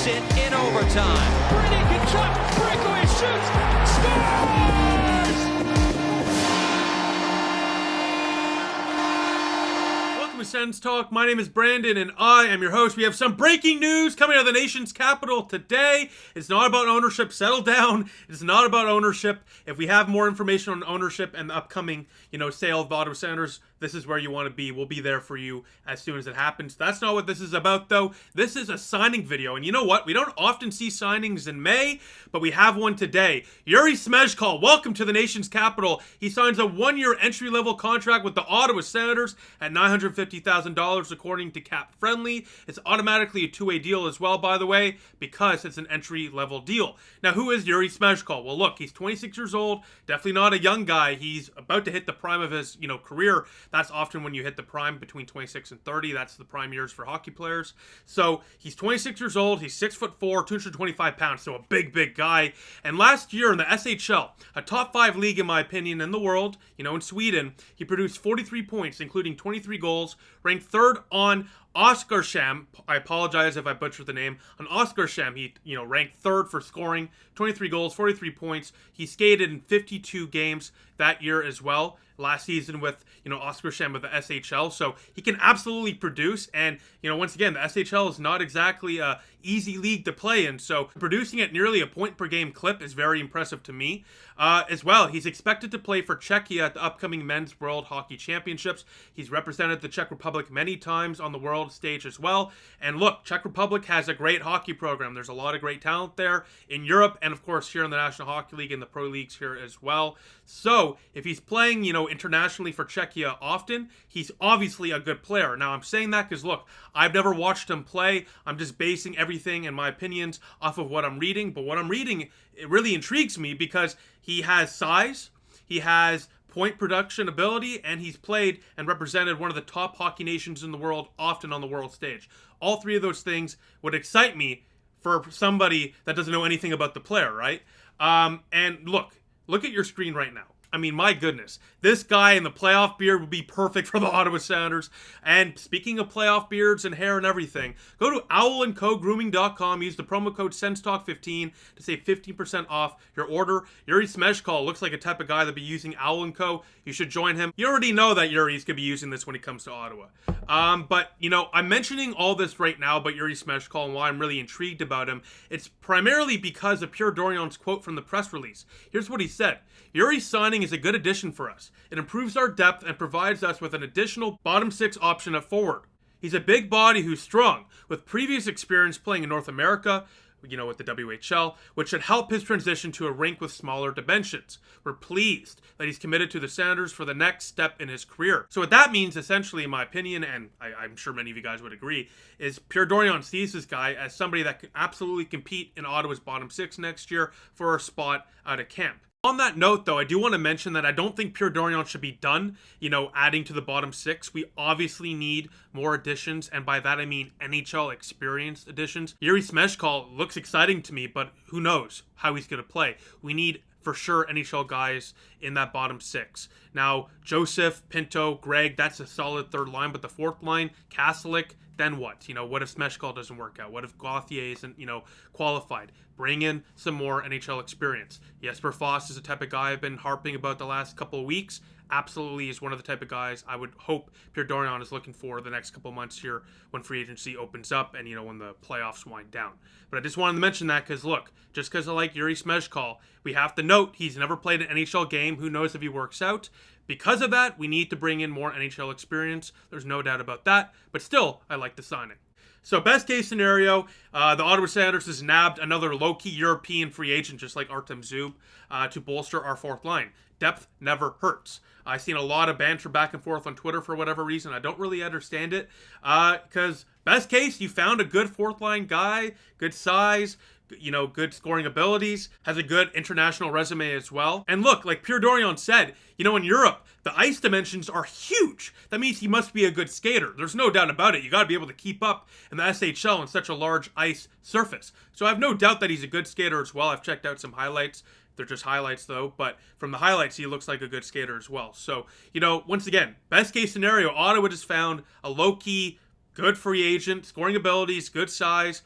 takes it in overtime. Brady can chop, breakaway shoots, scores! Welcome to Sens Talk. My name is Brandon and I am your host. We have some breaking news coming out of the nation's capital today. It's not about ownership. Settle down. It's not about ownership. If we have more information on ownership and the upcoming, sale of the Ottawa Senators, this is where you want to be. We'll be there for you as soon as it happens. That's not what this is about, though. This is a signing video. And you know what? We don't often see signings in May, but we have one today. Jiri Smejkal, welcome to the nation's capital. He signs a one-year entry-level contract with the Ottawa Senators at $950,000, according to Cap Friendly. It's automatically a two-way deal as well, by the way, because it's an entry-level deal. Now, who is Jiri Smejkal? Well, look, he's 26 years old, definitely not a young guy. He's about to hit the prime of his, career. That's often when you hit the prime between 26 and 30. That's the prime years for hockey players. So he's 26 years old. He's 6'4", 225 pounds. So a big guy. And last year in the SHL, a top 5 league in my opinion in the world, in Sweden, he produced 43 points, including 23 goals, ranked third on Oskarshamn. I apologize if I butchered the name. On Oskarshamn, he ranked third for scoring, 23 goals, 43 points. He skated in 52 games that year as well. Last season with, Oskarshamn with the SHL. So he can absolutely produce. And, once again, the SHL is not exactly a easy league to play in. So producing at nearly a point per game clip is very impressive to me. As well, he's expected to play for Czechia at the upcoming Men's World Hockey Championships. He's represented the Czech Republic many times on the world stage as well. And look, Czech Republic has a great hockey program. There's a lot of great talent there in Europe and, of course, here in the National Hockey League and the pro leagues here as well. So if he's playing, internationally for Czechia often, he's obviously a good player. Now, I'm saying that because, look, I've never watched him play. I'm just basing everything and my opinions off of what I'm reading. But what I'm reading, it really intrigues me because he has size, he has point production ability, and he's played and represented one of the top hockey nations in the world often on the world stage. All three of those things would excite me for somebody that doesn't know anything about the player, right? And look at your screen right now. I mean, my goodness, this guy in the playoff beard would be perfect for the Ottawa Senators. And speaking of playoff beards and hair and everything, go to owlandcogrooming.com. Use the promo code SensTalk15 to save 15% off your order. Jiri Smejkal looks like a type of guy that'd be using Owl & Co. You should join him. You already know that Jiri's going to be using this when he comes to Ottawa. But, I'm mentioning all this right now about Jiri Smejkal and why I'm really intrigued about him. It's primarily because of Pierre Dorion's quote from the press release. Here's what he said. Jiri's signing is a good addition for us. It improves our depth and provides us with an additional bottom 6 option at forward. He's a big body who's strong, with previous experience playing in North America, with the WHL, which should help his transition to a rink with smaller dimensions. We're pleased that he's committed to the Senators for the next step in his career. So what that means, essentially, in my opinion, and I'm sure many of you guys would agree, is Pierre Dorion sees this guy as somebody that can absolutely compete in Ottawa's bottom 6 next year for a spot out of camp. On that note, though, I do want to mention that I don't think Pierre Dorion should be done, adding to the bottom 6. We obviously need more additions, and by that I mean NHL experienced additions. Jiri Smejkal looks exciting to me, but who knows how he's going to play. We need for sure NHL guys in that bottom 6. Now, Joseph, Pinto, Greg, that's a solid third line, but the fourth line, Kasalik, then what? What if Smejkal doesn't work out? What if Gauthier isn't, qualified? Bring in some more NHL experience. Jesper Foss is the type of guy I've been harping about the last couple of weeks. Absolutely is one of the type of guys I would hope Pierre Dorion is looking for the next couple of months here when free agency opens up and, when the playoffs wind down. But I just wanted to mention that because, look, just because I like Jiri Smejkal, we have to note he's never played an NHL game. Who knows if he works out? Because of that, we need to bring in more NHL experience. There's no doubt about that. But still, I like the signing. So best case scenario, the Ottawa Senators has nabbed another low-key European free agent, just like Artem Zub, to bolster our fourth line. Depth never hurts. I've seen a lot of banter back and forth on Twitter for whatever reason. I don't really understand it. Because best case, you found a good fourth line guy, good size, good scoring abilities, has a good international resume as well. And look, like Pierre Dorion said, in Europe, the ice dimensions are huge. That means he must be a good skater. There's no doubt about it. You got to be able to keep up in the SHL on such a large ice surface. So I have no doubt that he's a good skater as well. I've checked out some highlights. They're just highlights, though. But from the highlights, he looks like a good skater as well. So, once again, best case scenario, Ottawa just found a low-key, good free agent, scoring abilities, good size,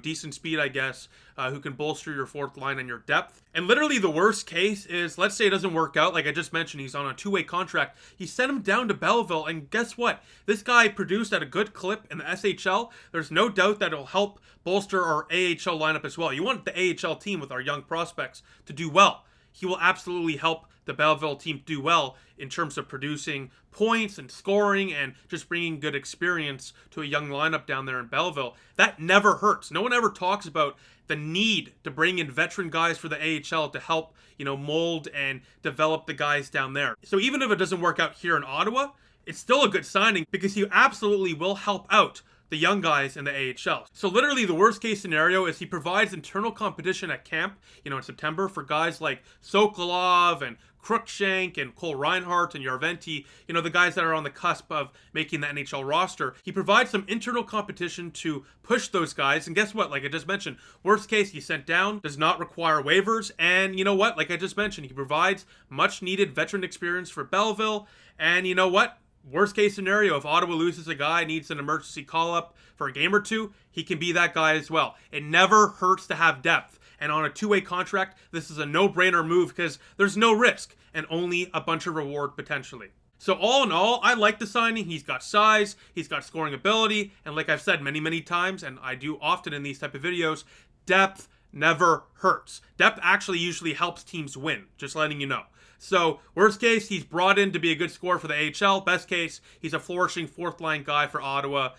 decent speed, I guess, who can bolster your fourth line and your depth. And literally the worst case is, let's say it doesn't work out. Like I just mentioned, he's on a two-way contract. You send him down to Belleville, and guess what? This guy produced at a good clip in the SHL. There's no doubt that it'll help bolster our AHL lineup as well. You want the AHL team with our young prospects to do well. He will absolutely help the Belleville team do well in terms of producing points and scoring and just bringing good experience to a young lineup down there in Belleville. That never hurts. No one ever talks about the need to bring in veteran guys for the AHL to help, mold and develop the guys down there. So even if it doesn't work out here in Ottawa, it's still a good signing because he absolutely will help out the young guys in the AHL. So literally the worst case scenario is he provides internal competition at camp, in September for guys like Sokolov and Cruikshank and Cole Reinhardt and Järventie, the guys that are on the cusp of making the NHL roster. He provides some internal competition to push those guys. And guess what? Like I just mentioned, worst case, he's sent down, does not require waivers. And you know what? Like I just mentioned, he provides much needed veteran experience for Belleville. And you know what? Worst case scenario, if Ottawa loses a guy, needs an emergency call-up for a game or two, he can be that guy as well. It never hurts to have depth. And on a two-way contract, this is a no-brainer move because there's no risk and only a bunch of reward potentially. So all in all, I like the signing. He's got size, he's got scoring ability, and like I've said many, many times, and I do often in these type of videos, depth never hurts. Depth actually usually helps teams win, just letting you know. So, worst case, he's brought in to be a good scorer for the AHL. Best case, he's a flourishing fourth-line guy for Ottawa.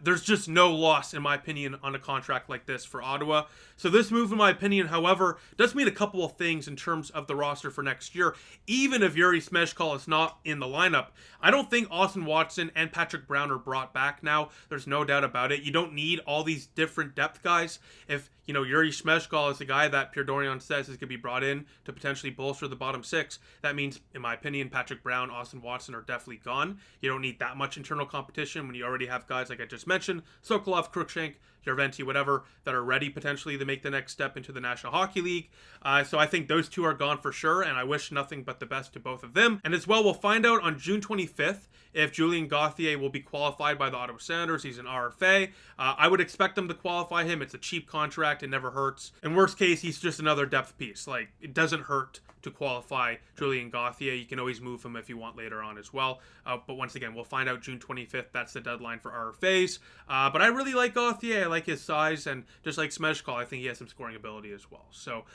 There's just no loss, in my opinion, on a contract like this for Ottawa. So this move, in my opinion, however, does mean a couple of things in terms of the roster for next year. Even if Jiri Smejkal is not in the lineup, I don't think Austin Watson and Patrick Brown are brought back now. There's no doubt about it. You don't need all these different depth guys. If, Jiri Smejkal is the guy that Pierre Dorion says is going to be brought in to potentially bolster the bottom six, that means, in my opinion, Patrick Brown, Austin Watson are definitely gone. You don't need that much internal competition when you already have guys like I just mentioned, Sokolov, Cruikshank, Järventie, whatever, that are ready potentially to make the next step into the National Hockey League. So I think those two are gone for sure, and I wish nothing but the best to both of them. And as well, we'll find out on June 25th if Julien Gauthier will be qualified by the Ottawa Senators. He's an RFA. I would expect them to qualify him. It's a cheap contract. It never hurts. In worst case, he's just another depth piece. Like, it doesn't hurt to qualify Julien Gauthier. You can always move him if you want later on as well. But once again, we'll find out June 25th. That's the deadline for RFAs. But I really like Gauthier. I like his size, and just like Smejkal, I think he has some scoring ability as well. So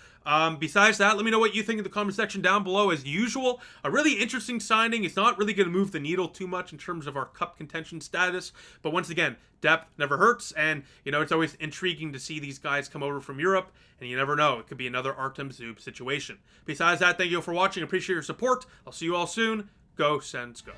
besides that, let me know what you think in the comment section down below. As usual, a really interesting signing. It's not really going to move the needle too much in terms of our cup contention status. But once again, depth never hurts. And, it's always intriguing to see these guys come over from Europe. And you never know. It could be another Artem Zub situation. Besides that, thank you all for watching. Appreciate your support. I'll see you all soon. Go Sens, go.